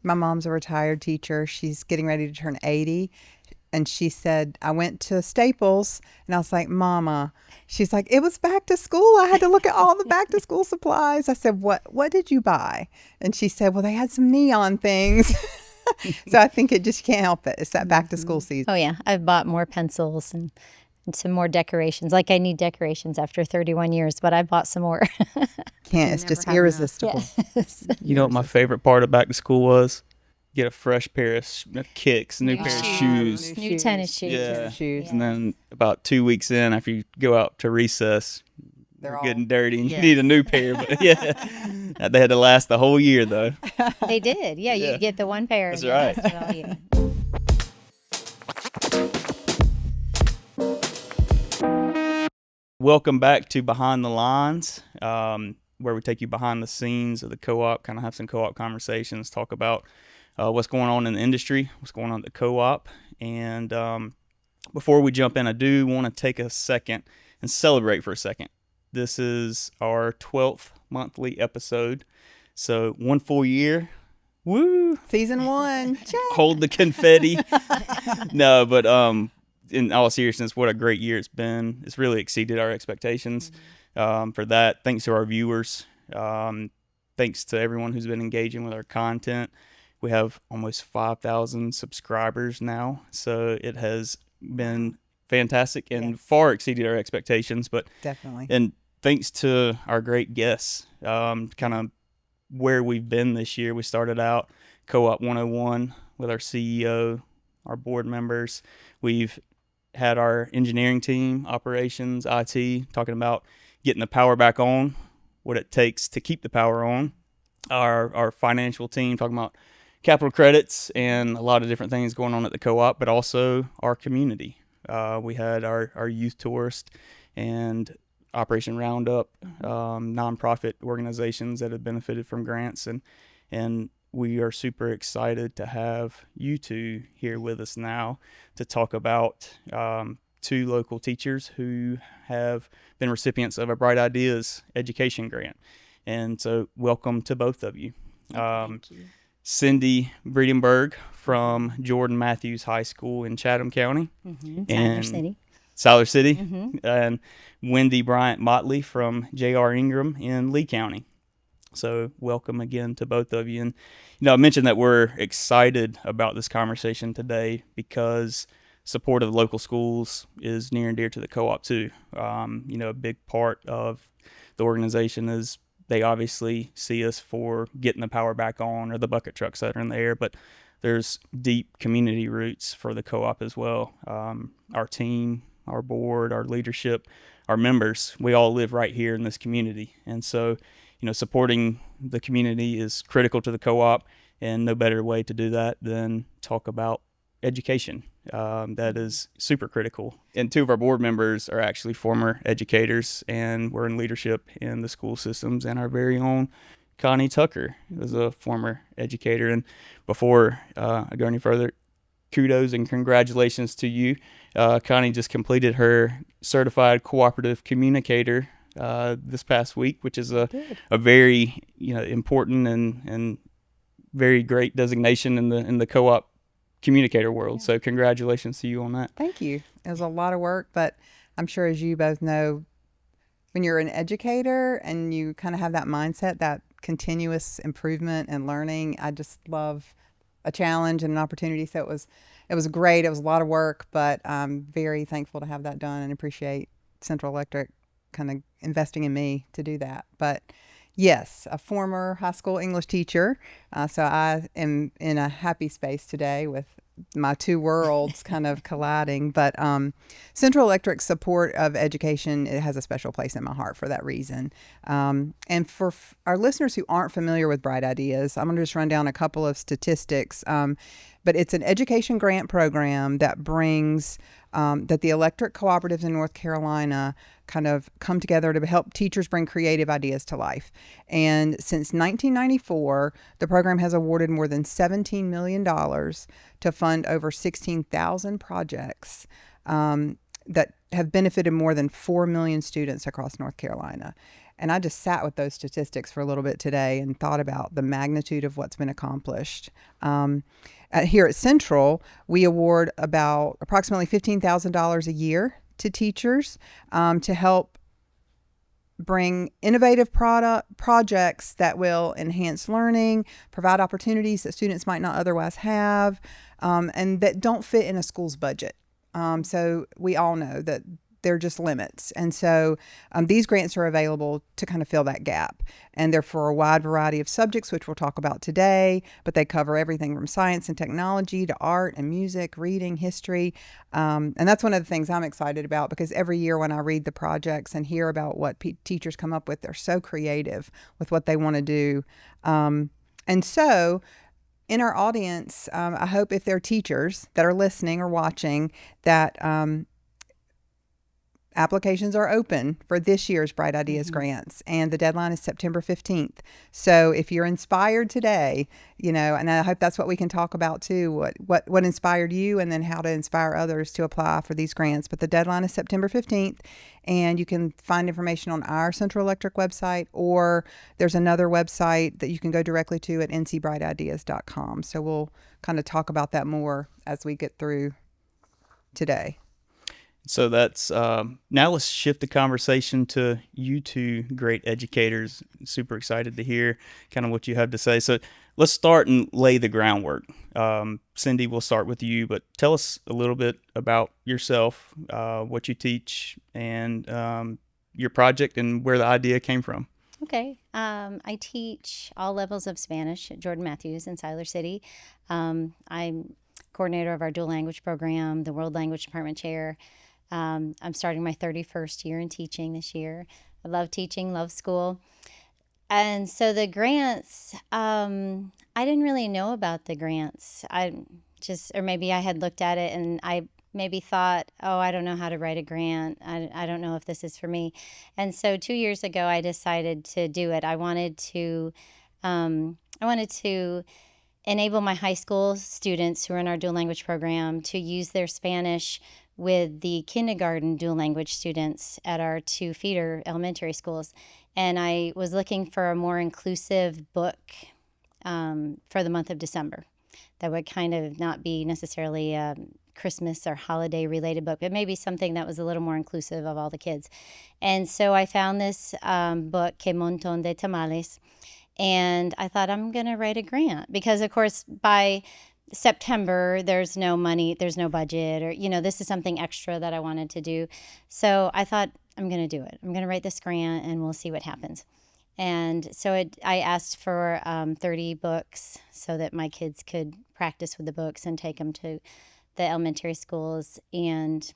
My mom's a retired teacher. She's getting ready to turn 80. And she said, I went to Staples and I was like, Mama, she's like, it was back to school. I had to look at all the back to school supplies. I said, what did you buy? And she said, well, they had some neon things. So I think it just can't help it. It's that back to school season. Oh, yeah. I've bought more pencils and some more decorations. Like I need decorations after 31 years, but I bought some more. Can't. It's just irresistible. Yes. You know what my favorite part of back to school was? Get a fresh pair of kicks, new pair of shoes. New tennis shoes. Yeah. Shoes. And then about 2 weeks in, after you go out to recess, they're good and dirty, and you need a new pair. But yeah, they had to last the whole year, though. They did. Yeah, you get the one pair. That's right. That's all you. Welcome back to Behind the Lines, where we take you behind the scenes of the co-op, kind of have some co-op conversations, talk about what's going on in the industry, what's going on at the co-op. And before we jump in, I do want to take a second and celebrate for a second. This is our 12th monthly episode. So 1 full year. Woo! Season 1. Hold the confetti. No, but in all seriousness, what a great year it's been. It's really exceeded our expectations. For that, thanks to our viewers. Thanks to everyone who's been engaging with our content. We have almost 5,000 subscribers now, so it has been fantastic and far exceeded our expectations. But definitely. And thanks to our great guests, kind of where we've been this year. We started out Co-op 101 with our CEO, our board members. We've had our engineering team, operations, IT, talking about getting the power back on, what it takes to keep the power on. Our financial team talking about capital credits and a lot of different things going on at the co-op, but also our community. We had our youth tourist and Operation Roundup, nonprofit organizations that have benefited from grants, and we are super excited to have you two here with us now to talk about 2 local teachers who have been recipients of a Bright Ideas education grant. And so welcome to both of you. Thank you. Cindy Breedenberg from Jordan Matthews High School in Chatham County. Siler City. And Wendy Bryant Motley from J.R. Ingram in Lee County. So welcome again to both of you. And, I mentioned that we're excited about this conversation today because support of local schools is near and dear to the co-op too. A big part of the organization is they obviously see us for getting the power back on or the bucket trucks that are in the air, but there's deep community roots for the co-op as well. Our team, our board, our leadership, our members, we all live right here in this community. And so, supporting the community is critical to the co-op, and no better way to do that than talk about education. That is super critical. And 2 of our board members are actually former educators, and we're in leadership in the school systems. And our very own Connie Tucker is a former educator. And before I go any further, kudos and congratulations to you. Connie just completed her certified cooperative communicator this past week, which is a very important and very great designation in the co-op communicator world. So congratulations to you on that. Thank you. It was a lot of work, but I'm sure, as you both know, when you're an educator and you kind of have that mindset, that continuous improvement and learning, I just love a challenge and an opportunity. So it was great. It was a lot of work, but I'm very thankful to have that done and appreciate Central Electric kind of investing in me to do that. But yes, a former high school English teacher. So I am in a happy space today with my 2 worlds kind of colliding. But Central Electric's support of education, it has a special place in my heart for that reason. And for our listeners who aren't familiar with Bright Ideas, I'm going to just run down a couple of statistics. But it's an education grant program that brings that the electric cooperatives in North Carolina kind of come together to help teachers bring creative ideas to life. And since 1994, the program has awarded more than $17 million to fund over 16,000 projects that have benefited more than 4 million students across North Carolina. And I just sat with those statistics for a little bit today and thought about the magnitude of what's been accomplished. Here at Central, we award about approximately $15,000 a year to teachers to help bring innovative projects that will enhance learning, provide opportunities that students might not otherwise have, and that don't fit in a school's budget. So we all know that there are just limits. And so these grants are available to kind of fill that gap. And they're for a wide variety of subjects, which we'll talk about today, but they cover everything from science and technology to art and music, reading, history. And that's one of the things I'm excited about, because every year when I read the projects and hear about what teachers come up with, they're so creative with what they want to do. And so in our audience, I hope if there are teachers that are listening or watching, that applications are open for this year's Bright Ideas grants, and the deadline is September 15th. So if you're inspired today, and I hope that's what we can talk about too, what inspired you, and then how to inspire others to apply for these grants. But the deadline is September 15th, and you can find information on our Central Electric website, or there's another website that you can go directly to at ncbrightideas.com. So we'll kind of talk about that more as we get through today. So that's now let's shift the conversation to you two great educators. Super excited to hear kind of what you have to say. So let's start and lay the groundwork. Cindy, we'll start with you, but tell us a little bit about yourself, what you teach, and your project and where the idea came from. Okay. I teach all levels of Spanish at Jordan Matthews in Siler City. I'm coordinator of our dual language program, the World Language Department chair. I'm starting my 31st year in teaching this year. I love teaching, love school. And so the grants, I didn't really know about the grants. Or maybe I had looked at it and I maybe thought, oh, I don't know how to write a grant. I don't know if this is for me. And so 2 years ago, I decided to do it. I wanted to enable my high school students who are in our dual language program to use their Spanish with the kindergarten dual language students at our 2 feeder elementary schools. And I was looking for a more inclusive book for the month of December that would kind of not be necessarily a Christmas or holiday related book, but maybe something that was a little more inclusive of all the kids. And so I found this book, Que Montón de Tamales, and I thought, I'm going to write a grant, because of course by September, there's no money, there's no budget, or, this is something extra that I wanted to do. So I thought, I'm going to do it. I'm going to write this grant and we'll see what happens. And so I asked for 30 books so that my kids could practice with the books and take them to the elementary schools. And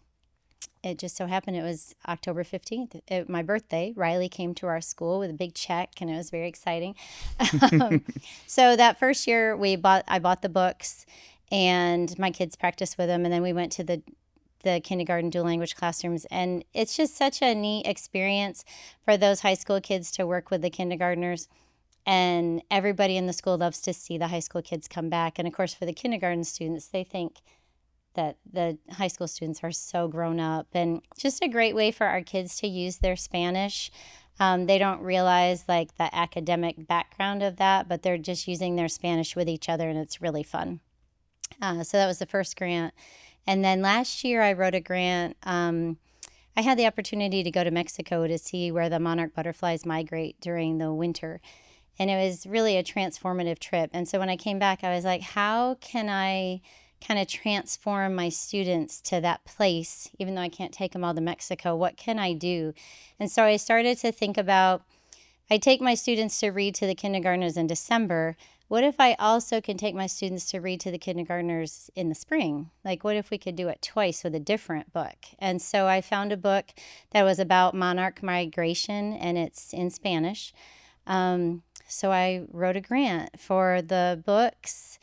it just so happened it was October 15th, my birthday. Riley came to our school with a big check, and it was very exciting. So that first year, I bought the books, and my kids practiced with them, and then we went to the kindergarten dual language classrooms. And it's just such a neat experience for those high school kids to work with the kindergartners. And everybody in the school loves to see the high school kids come back. And of course, for the kindergarten students, they think that the high school students are so grown up, and just a great way for our kids to use their Spanish. They don't realize like the academic background of that, but they're just using their Spanish with each other, and it's really fun. So that was the first grant. And then last year I wrote a grant. I had the opportunity to go to Mexico to see where the monarch butterflies migrate during the winter. And it was really a transformative trip. And so when I came back, I was like, how can I kind of transform my students to that place, even though I can't take them all to Mexico? What can I do? And so I started to think about, I take my students to read to the kindergartners in December. What if I also can take my students to read to the kindergartners in the spring? Like, what if we could do it twice with a different book? And so I found a book that was about monarch migration, and it's in Spanish. So I wrote a grant for the books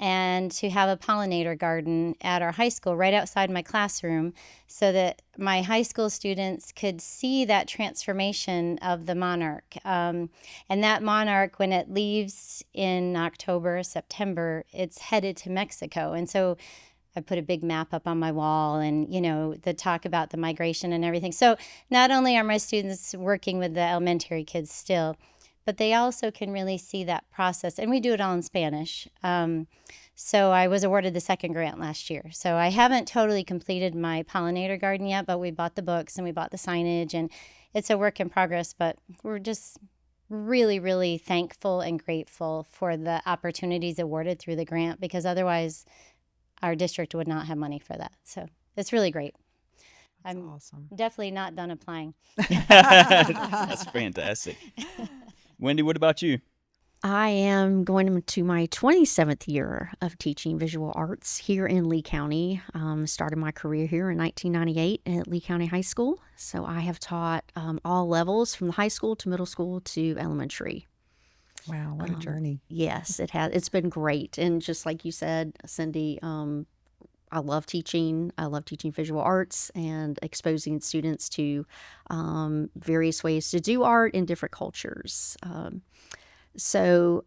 and to have a pollinator garden at our high school right outside my classroom, so that my high school students could see that transformation of the monarch. And that monarch, when it leaves in October, September, it's headed to Mexico. And so I put a big map up on my wall, and the talk about the migration and everything. So not only are my students working with the elementary kids still, but they also can really see that process, and we do it all in Spanish. So I was awarded the second grant last year. So I haven't totally completed my pollinator garden yet, but we bought the books and we bought the signage, and it's a work in progress, but we're just really, really thankful and grateful for the opportunities awarded through the grant, because otherwise our district would not have money for that. So it's really great. That's I'm awesome. definitely not done applying. That's fantastic. Wendy, what about you? I am going into my 27th year of teaching visual arts here in Lee County. Started my career here in 1998 at Lee County High School. So I have taught all levels from the high school to middle school to elementary. Wow, what a journey. Yes, it has. It's been great. And just like you said, Cindy, I love teaching. I love teaching visual arts and exposing students to various ways to do art in different cultures. So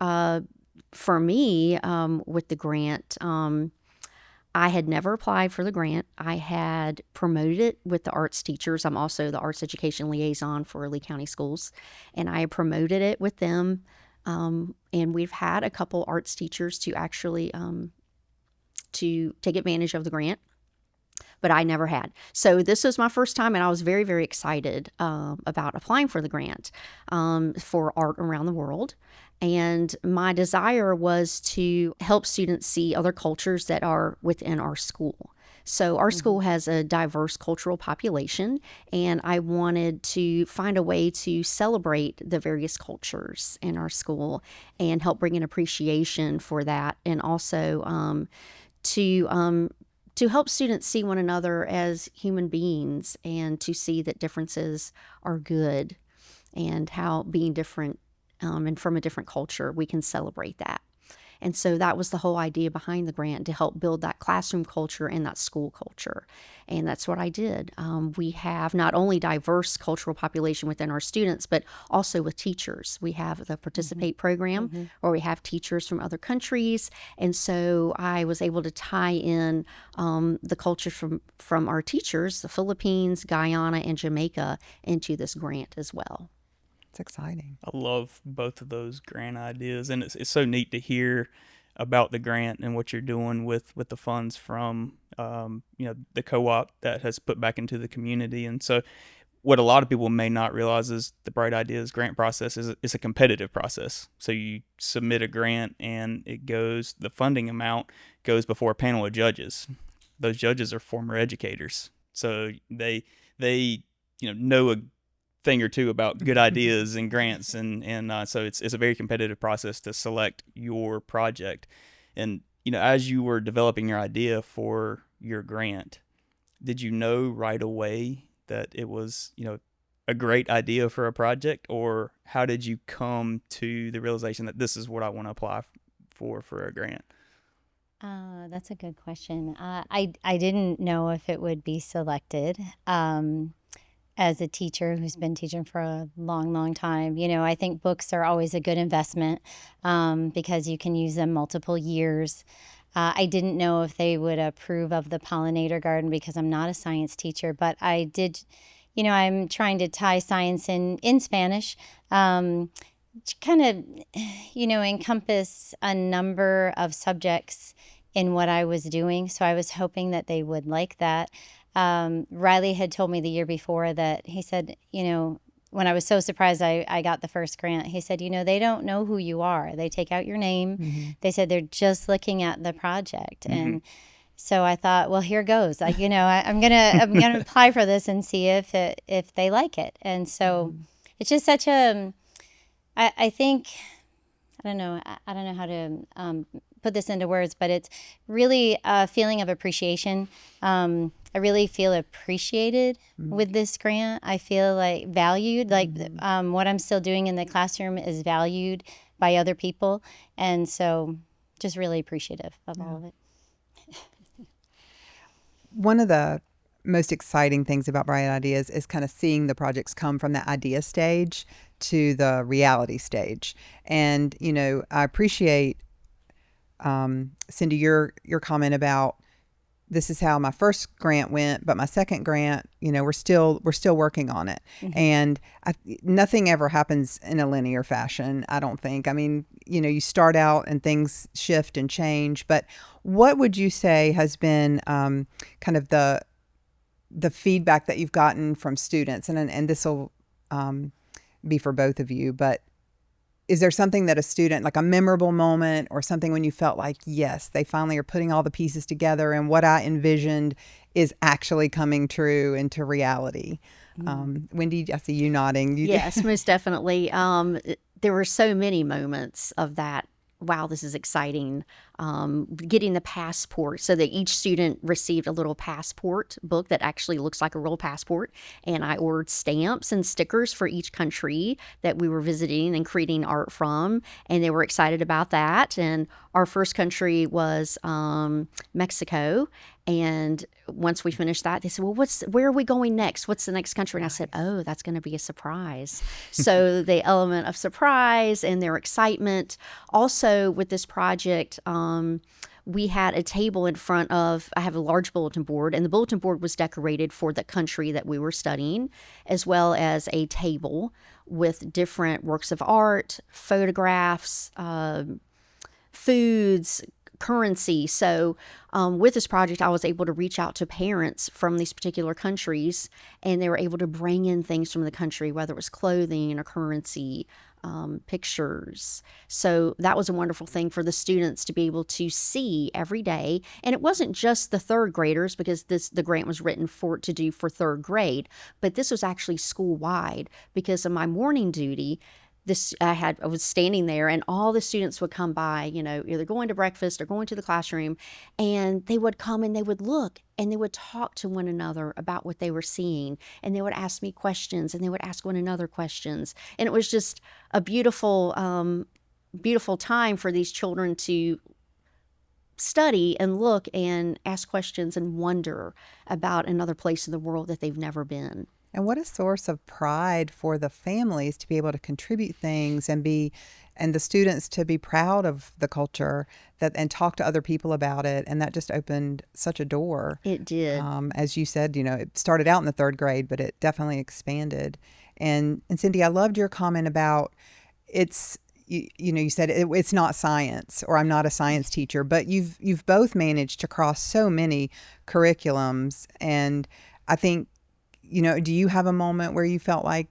for me, with the grant, I had never applied for the grant. I had promoted it with the arts teachers. I'm also the arts education liaison for Lee County Schools, and I promoted it with them. And we've had a couple arts teachers to actually to take advantage of the grant, but I never had. So this was my first time, and I was very, very excited about applying for the grant for art around the world. And my desire was to help students see other cultures that are within our school. So our school has a diverse cultural population, and I wanted to find a way to celebrate the various cultures in our school and help bring an appreciation for that, and also to help students see one another as human beings, and to see that differences are good, and how being different and from a different culture, we can celebrate that. And so that was the whole idea behind the grant, to help build that classroom culture and that school culture. And that's what I did. We have not only diverse cultural population within our students, but also with teachers. We have the Participate program where we have teachers from other countries. And so I was able to tie in the culture from our teachers, the Philippines, Guyana, and Jamaica, into this grant as well. It's exciting. I love both of those grant ideas, and it's so neat to hear about the grant and what you're doing with the funds from the co-op that has put back into the community. And so what a lot of people may not realize is the Bright Ideas grant process is a competitive process. So you submit a grant, and the funding amount goes before a panel of judges. Those judges are former educators, so they know a thing or two about good ideas and grants, and so it's a very competitive process to select your project. And as you were developing your idea for your grant, did you know right away that it was a great idea for a project, or how did you come to the realization that this is what I want to apply for a grant? That's a good question. I didn't know if it would be selected. As a teacher who's been teaching for a long, long time, I think books are always a good investment because you can use them multiple years. I didn't know if they would approve of the pollinator garden because I'm not a science teacher, but I did, I'm trying to tie science in Spanish, to kind of, encompass a number of subjects in what I was doing. So I was hoping that they would like that. Riley had told me the year before that he said, when I was so surprised I got the first grant, he said, they don't know who you are. They take out your name. They said they're just looking at the project. And so I thought, well, here goes. I'm gonna apply for this and see if they like it. And so it's just such I think, I don't know how to put this into words, but it's really a feeling of appreciation. I really feel appreciated with this grant. I feel like valued, like what I'm still doing in the classroom is valued by other people. And so just really appreciative of all of it. One of the most exciting things about Bright Ideas is kind of seeing the projects come from that idea stage to the reality stage. And, I appreciate, Cindy, your comment about this is how my first grant went, but my second grant, we're still working on it. And nothing ever happens in a linear fashion, I don't think. I mean, you start out and things shift and change, but what would you say has been kind of the feedback that you've gotten from students? And this will be for both of you, but is there something that a student, like a memorable moment or something when you felt like, yes, they finally are putting all the pieces together and what I envisioned is actually coming true into reality? Wendy, I see you nodding. Yes, most definitely. There were so many moments of that. Wow, this is exciting. Getting the passport, so that each student received a little passport book that actually looks like a real passport. And I ordered stamps and stickers for each country that we were visiting and creating art from. And they were excited about that. And our first country was Mexico. And once we finished that, they said, well, where are we going next? What's the next country? And I said, oh, that's going to be a surprise. So the element of surprise and their excitement. Also with this project, we had a table in front of, I have a large bulletin board, and the bulletin board was decorated for the country that we were studying, as well as a table with different works of art, photographs, foods, currency. So with this project, I was able to reach out to parents from these particular countries, and they were able to bring in things from the country, whether it was clothing or currency, pictures. So that was a wonderful thing for the students to be able to see every day. And it wasn't just the third graders, because the grant was written to do for third grade, but this was actually school wide. Because of my morning duty, I was standing there, and all the students would come by, either going to breakfast or going to the classroom, and they would come and they would look and they would talk to one another about what they were seeing, and they would ask me questions, and they would ask one another questions. And it was just a beautiful, beautiful time for these children to study and look and ask questions and wonder about another place in the world that they've never been. And what a source of pride for the families to be able to contribute things and the students to be proud of the culture and talk to other people about it. And that just opened such a door. It did. As you said, it started out in the third grade, but it definitely expanded. And Cindy, I loved your comment about you said it's not science, or I'm not a science teacher, but you've both managed to cross so many curriculums. And I think, do you have a moment where you felt like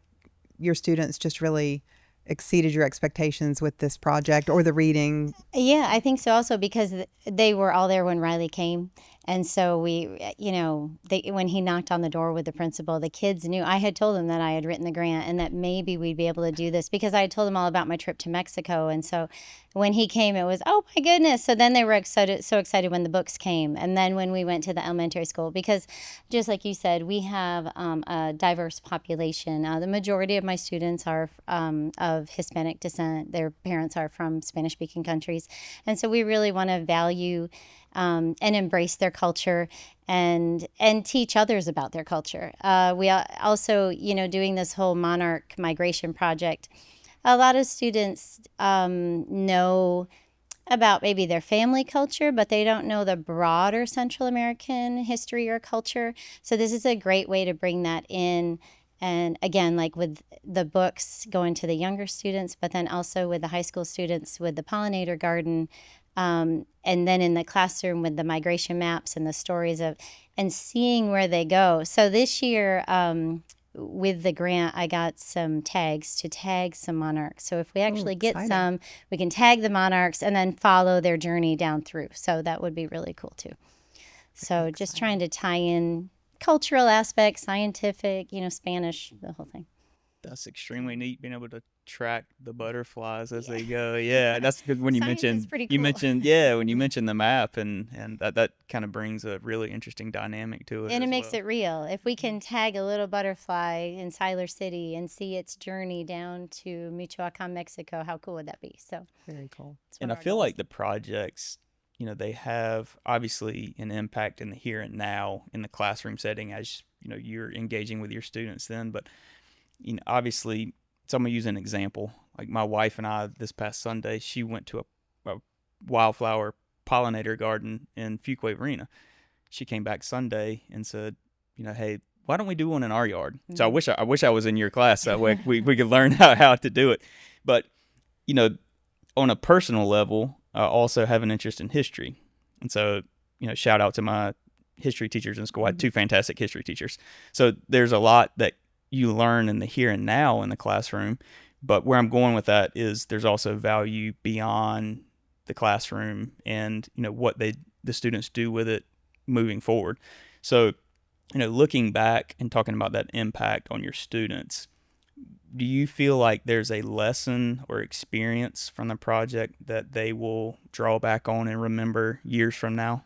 your students just really exceeded your expectations with this project or the reading? Yeah, I think so also, because they were all there when Riley came. And so when he knocked on the door with the principal, the kids knew. I had told them that I had written the grant and that maybe we'd be able to do this, because I had told them all about my trip to Mexico. And so when he came, it was, oh my goodness. So then they were so excited when the books came. And then when we went to the elementary school, because just like you said, we have a diverse population. The majority of my students are of Hispanic descent. Their parents are from Spanish-speaking countries. And so we really want to value and embrace their culture and teach others about their culture. We also, doing this whole monarch migration project, a lot of students know about maybe their family culture, but they don't know the broader Central American history or culture. So this is a great way to bring that in. And again, like with the books going to the younger students, but then also with the high school students with the pollinator garden, and then in the classroom with the migration maps and the stories and seeing where they go. So this year, with the grant, I got some tags to tag some monarchs. So if we actually get some, we can tag the monarchs and then follow their journey down through. So that would be really cool too. So just trying to tie in cultural aspects, scientific, Spanish, the whole thing. That's extremely neat, being able to track the butterflies as they go. Yeah, that's good. When you mentioned, cool. when you mentioned the map, and that kind of brings a really interesting dynamic to it. And it makes it real. If we can tag a little butterfly in Siler City and see its journey down to Michoacan, Mexico, how cool would that be? So very cool. And I feel like the projects, they have obviously an impact in the here and now in the classroom setting, as you're engaging with your students then, but obviously, so I'm going to use an example. Like my wife and I, this past Sunday, she went to a wildflower pollinator garden in Fuquay-Varina. she came back Sunday and said, hey, why don't we do one in our yard? So I wish I was in your class, that way we could learn how to do it. But on a personal level, I also have an interest in history, and so shout out to my history teachers in school. I had two fantastic history teachers. So there's a lot that you learn in the here and now in the classroom. But where I'm going with that is there's also value beyond the classroom and what the students do with it moving forward. So looking back and talking about that impact on your students, do you feel like there's a lesson or experience from the project that they will draw back on and remember years from now?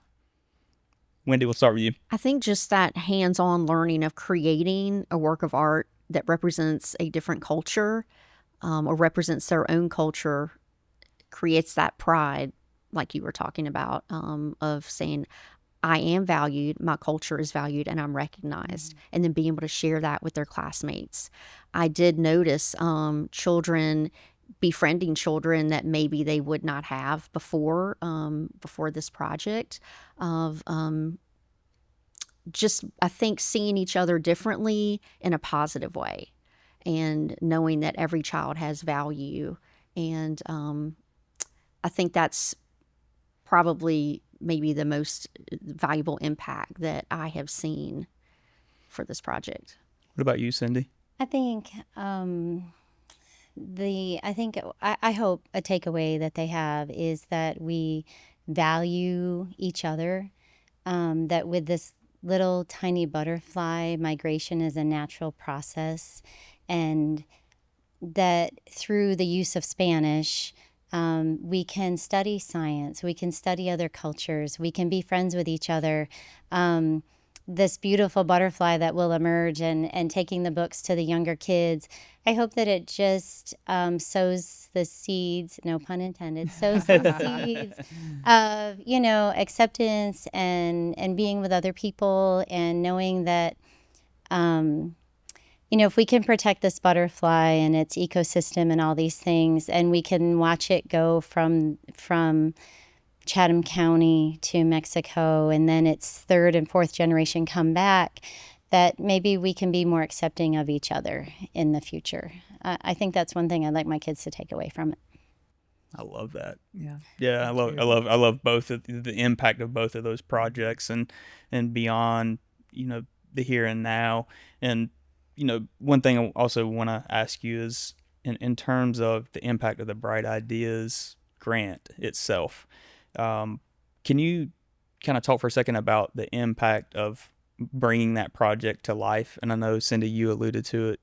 Wendy, we'll start with you. I think just that hands-on learning of creating a work of art that represents a different culture or represents their own culture creates that pride, like you were talking about, of saying, I am valued, my culture is valued, and I'm recognized. And then being able to share that with their classmates. I did notice children befriending children that maybe they would not have before this project, of just, I think, seeing each other differently in a positive way, and knowing that every child has value. And I think that's probably maybe the most valuable impact that I have seen for this project. What about you, Cindy? I think I hope a takeaway that they have is that we value each other, that with this little tiny butterfly, migration is a natural process, and that through the use of Spanish, we can study science, we can study other cultures, we can be friends with each other. This beautiful butterfly that will emerge, and taking the books to the younger kids, I hope that it just sows the seeds, no pun intended, sows the seeds of, acceptance and being with other people, and knowing that, if we can protect this butterfly and its ecosystem and all these things, and we can watch it go from Chatham County to Mexico, and then its third and fourth generation come back, that maybe we can be more accepting of each other in the future. I think that's one thing I'd like my kids to take away from it. I love that. Yeah. I love both of the impact of both of those projects, and beyond, the here and now. And one thing I also want to ask you is in terms of the impact of the Bright Ideas grant itself. Can you kind of talk for a second about the impact of bringing that project to life? And I know, Cindy, you alluded to it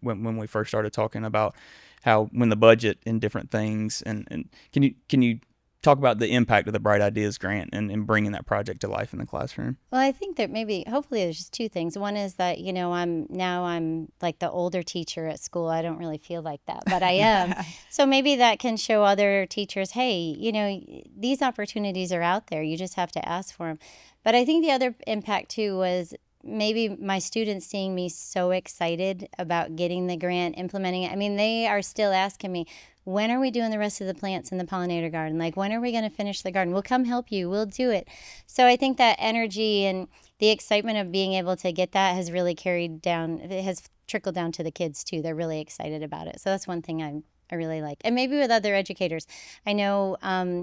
when we first started talking about how when the budget and different things. And can you talk about the impact of the Bright Ideas grant and bringing that project to life in the classroom? Well, I think that hopefully there's just two things. One is that, I'm like the older teacher at school. I don't really feel like that, but I am. So maybe that can show other teachers, hey, these opportunities are out there. You just have to ask for them. But I think the other impact too was maybe my students seeing me so excited about getting the grant, implementing it. I mean, they are still asking me, when are we doing the rest of the plants in the pollinator garden? Like, when are we going to finish the garden? We'll come help you. We'll do it. So I think that energy and the excitement of being able to get that has really carried down. It has trickled down to the kids too. They're really excited about it. So that's one thing I really like. And maybe with other educators. I know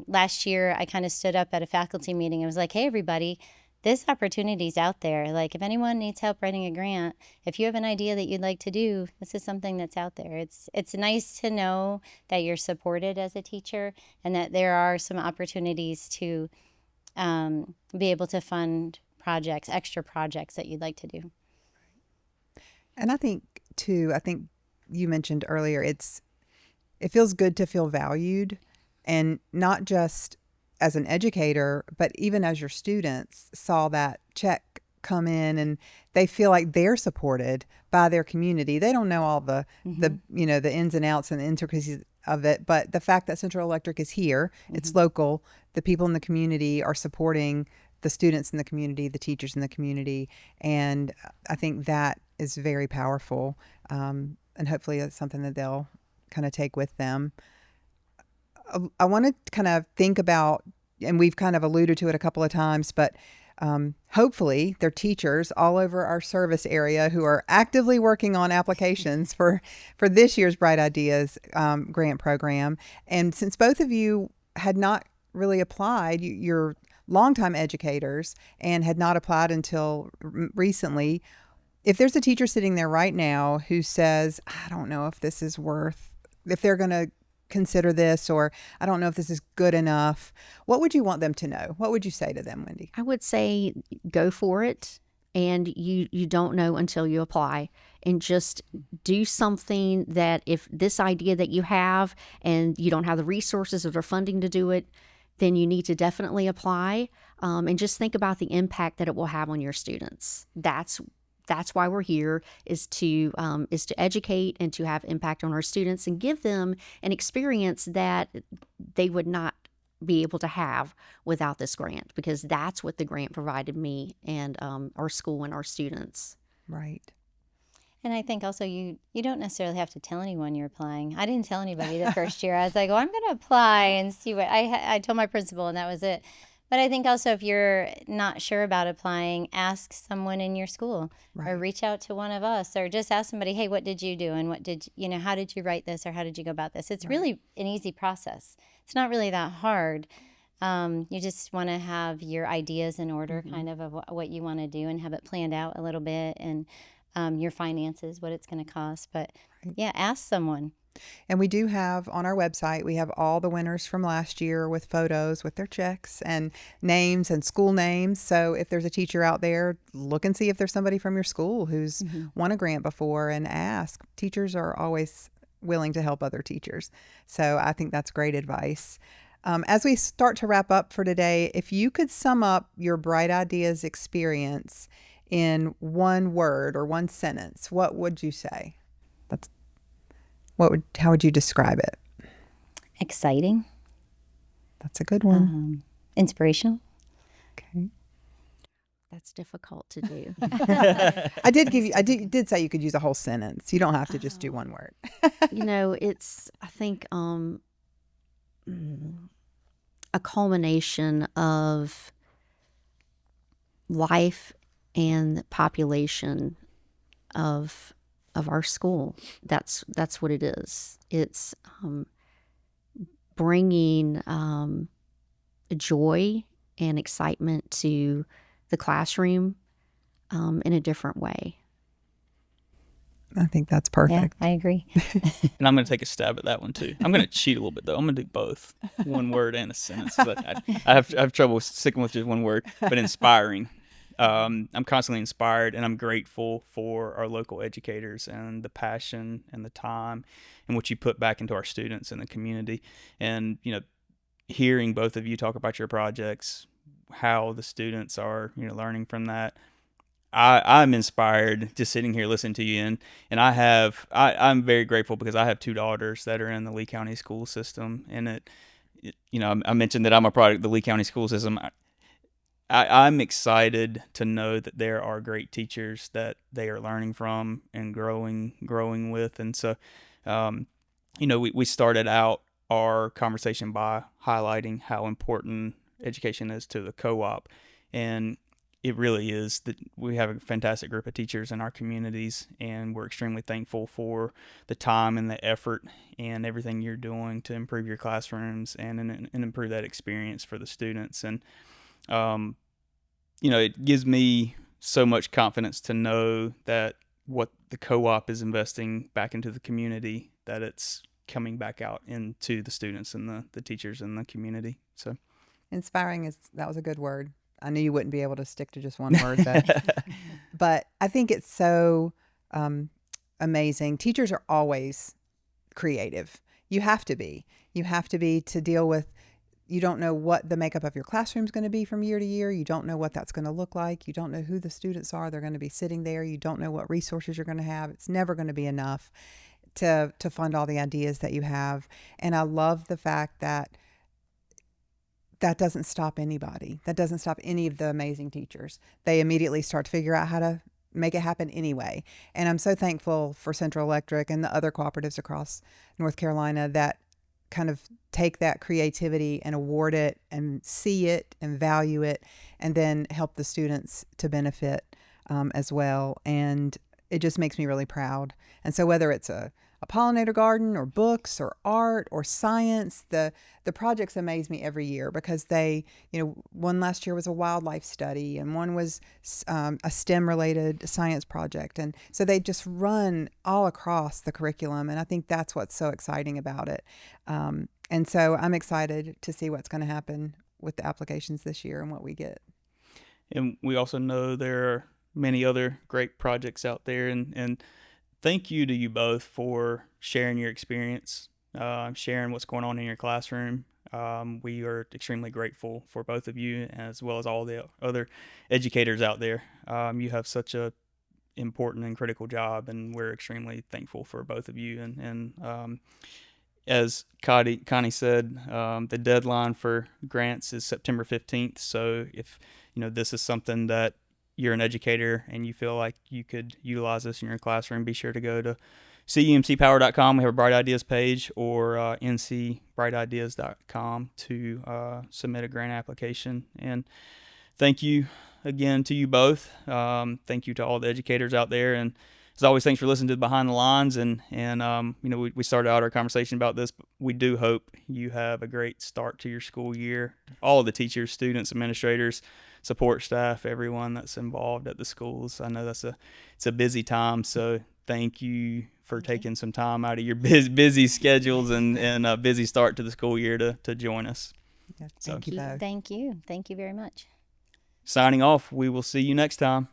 last year I kind of stood up at a faculty meeting. I was like, hey, everybody, this opportunity's out there. Like, if anyone needs help writing a grant, if you have an idea that you'd like to do, this is something that's out there. It's nice to know that you're supported as a teacher, and that there are some opportunities to be able to fund extra projects that you'd like to do. And I think you mentioned earlier, it feels good to feel valued, and not just as an educator, but even as your students saw that check come in and they feel like they're supported by their community. They don't know all the ins and outs and the intricacies of it, but the fact that Central Electric is here, it's local, the people in the community are supporting the students in the community, the teachers in the community, and I think that is very powerful, and hopefully it's something that they'll kind of take with them. I want to kind of think about, and we've kind of alluded to it a couple of times, but hopefully they're teachers all over our service area who are actively working on applications for this year's Bright Ideas grant program. And since both of you had not really applied, you're longtime educators and had not applied until recently. If there's a teacher sitting there right now who says, I don't know if this is if they're going to consider this, or I don't know if this is good enough, what would you want them to know? What would you say to them, Wendy? I would say go for it, and you don't know until you apply, and just do something that if this idea that you have and you don't have the resources or the funding to do it, then you need to definitely apply, and just think about the impact that it will have on your students. That's why we're here, is to educate and to have impact on our students and give them an experience that they would not be able to have without this grant, because that's what the grant provided me and our school and our students. Right. And I think also you don't necessarily have to tell anyone you're applying. I didn't tell anybody the first year. I was like, well, I'm going to apply and see what I told my principal, and that was it. But I think also if you're not sure about applying, ask someone in your school, right, or reach out to one of us, or just ask somebody, hey, what did you do? And how did you write this, or how did you go about this? It's really an easy process. It's not really that hard. You just want to have your ideas in order, kind of what you want to do, and have it planned out a little bit, and your finances, what it's going to cost. But yeah, ask someone. And we do have on our website, we have all the winners from last year with photos with their checks and names and school names. So if there's a teacher out there, look and see if there's somebody from your school who's won a grant before, and ask. Teachers are always willing to help other teachers. So I think that's great advice. As we start to wrap up for today, if you could sum up your Bright Ideas experience in one word or one sentence, what would you say? How would you describe it? Exciting. That's a good one. Inspirational. Okay. That's difficult to do. I did say you could use a whole sentence. You don't have to just do one word. It's, I think, a culmination of life and population of our school. That's what it is. It's bringing joy and excitement to the classroom in a different way. I think that's perfect. Yeah, I agree. And I'm going to take a stab at that one too. I'm going to cheat a little bit though. I'm going to do both, one word and a sentence. But I have trouble sticking with just one word. But inspiring. I'm constantly inspired, and I'm grateful for our local educators and the passion and the time and what you put back into our students and the community. And hearing both of you talk about your projects, how the students are learning from that, I'm inspired just sitting here listening to you, and I'm very grateful because I have two daughters that are in the Lee County school system, and I mentioned that I'm a product of the Lee County school system. I'm excited to know that there are great teachers that they are learning from and growing with, and so we started out our conversation by highlighting how important education is to the co-op, and it really is that we have a fantastic group of teachers in our communities, and we're extremely thankful for the time and the effort and everything you're doing to improve your classrooms and improve that experience for the students. And, it gives me so much confidence to know that what the co-op is investing back into the community, that it's coming back out into the students and the teachers in the community. So inspiring that was a good word. I knew you wouldn't be able to stick to just one word, but I think it's so amazing. Teachers are always creative. You have to be to deal with. You don't know what the makeup of your classroom is going to be from year to year. You don't know what that's going to look like. You don't know who the students are. They're going to be sitting there. You don't know what resources you're going to have. It's never going to be enough to fund all the ideas that you have. And I love the fact that doesn't stop anybody. That doesn't stop any of the amazing teachers. They immediately start to figure out how to make it happen anyway. And I'm so thankful for Central Electric and the other cooperatives across North Carolina that kind of take that creativity and award it and see it and value it, and then help the students to benefit as well. And it just makes me really proud. And so whether it's a pollinator garden or books or art or science, the projects amaze me every year, because they, one last year was a wildlife study, and one was a STEM related science project. And so they just run all across the curriculum. And I think that's what's so exciting about it. And so I'm excited to see what's going to happen with the applications this year and what we get. And we also know there are many other great projects out there, and thank you to you both for sharing your experience, sharing what's going on in your classroom. We are extremely grateful for both of you, as well as all the other educators out there. You have such a important and critical job, and we're extremely thankful for both of you. And as Connie said, the deadline for grants is September 15th. So if this is something that you're an educator and you feel like you could utilize this in your classroom, be sure to go to cumcpower.com. We have a Bright Ideas page, or ncbrightideas.com to submit a grant application. And thank you again to you both. Thank you to all the educators out there. And as always, thanks for listening to Behind the Lines. And we started out our conversation about this, but we do hope you have a great start to your school year. All of the teachers, students, administrators, support staff, everyone that's involved at the schools. I know it's a busy time, so thank you for taking some time out of your busy schedules and a busy start to the school year to join us. Yeah, thank you both. Thank you very much. Signing off. We will see you next time.